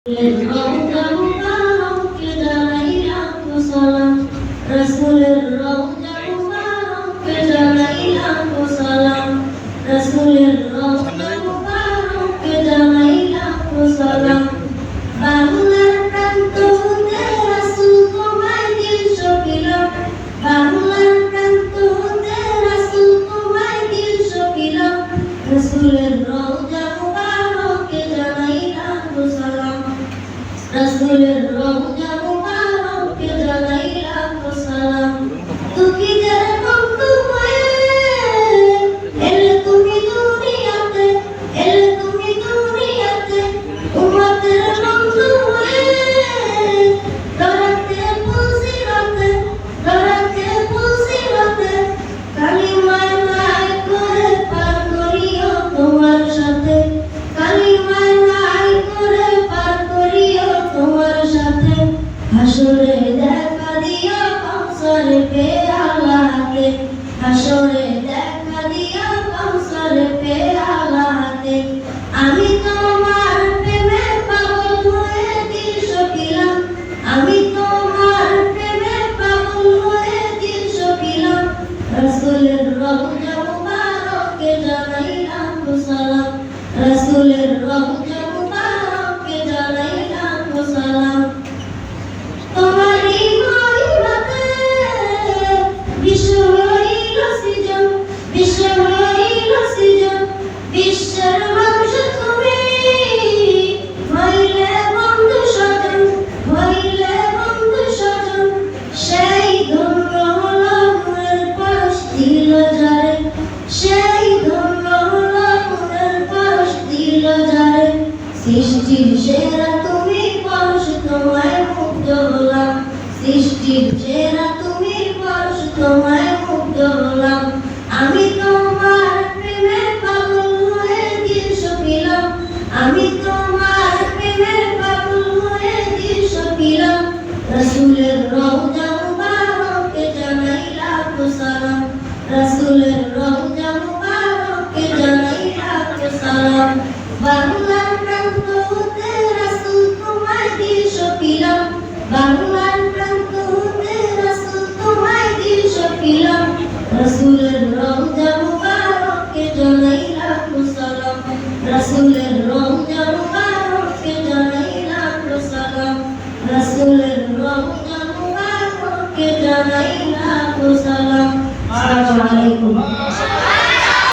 الروضة مبارك جميلك صلاة رسول الروضة مبارك جميلك صلاة رسول الروضة مبارك جميلك صلاة বাংলার প্রান্ত হতে রাসূল তোমায় দিল সকিল বাংলার প্রান্ত হতে রাসূল তোমায় দিল সকিল রাসূলের রওজা মুবারকে জানাইলাম সালাম রাসূলের রওজা মুবারকে জানাইলাম সালাম তুমি যারা বন্ধু হয়ে এলে তুমি দুনিয়াতে উম্মতের বন্ধু হয়ে ধরাতে ফুসিরাতে কালিমায় নাই করে পার করিও তোমার সাথে কালিমায় নাই করে পার করিও তোমার সাথে হাসরে দেখা দিও কাউসারে পেয়ালাতে হাসরে দেখা দিও কাউসারে পেয়ালাতে আমি তোমার প্রেমে পাগল হয়ে দিল সকিলাম আমি তোমার প্রেমে পাগল হয়ে দিল সকিলাম রাসূলের রওজা মুবারকে জানাইলাম সালাম রাসূলের রওজা মুবারকে জানাইলাম সালাম তোমারই মহিমাতে বিশ্ব হইল সৃজন বিশ্বের মানুষ তুমি হইলে বন্ধু স্বজন সেই ধন্য হলো মনের পরশ দিল যারে সেই ধন্য হলো মনের পরশ দিল যারে সৃষ্টির সেরা তুমি পরশ তোমায় মুগ্ধ হলাম সৃষ্টির সেরা তুমি পরশ তোমায় মুগ্ধ হলাম আমি তোমার প্রেমে পাগল হয়ে দিল সকিলাম আমি তোমার প্রেমে পাগল হয়ে দিল সকিলাম রাসূলের রওজা মুবারকে জানাইলাম সালাম রাসূলের রওজা মুবারকে জানাইলাম সালাম বাংলার প্রান্ত হতে রাসূল তোমায় দিল সকিলাম বাংলার প্রান্ত হতে রাসূল তোমায় দিল সকিলাম রাসূলের রওজা মুবারকে জানাইলাম সালাম রাসূলের রওজা মুবারকে জানাইলাম সালাম রাসূলের রওজা মুবারকে জানাইলাম সালাম আসসালামু আলাইকুম।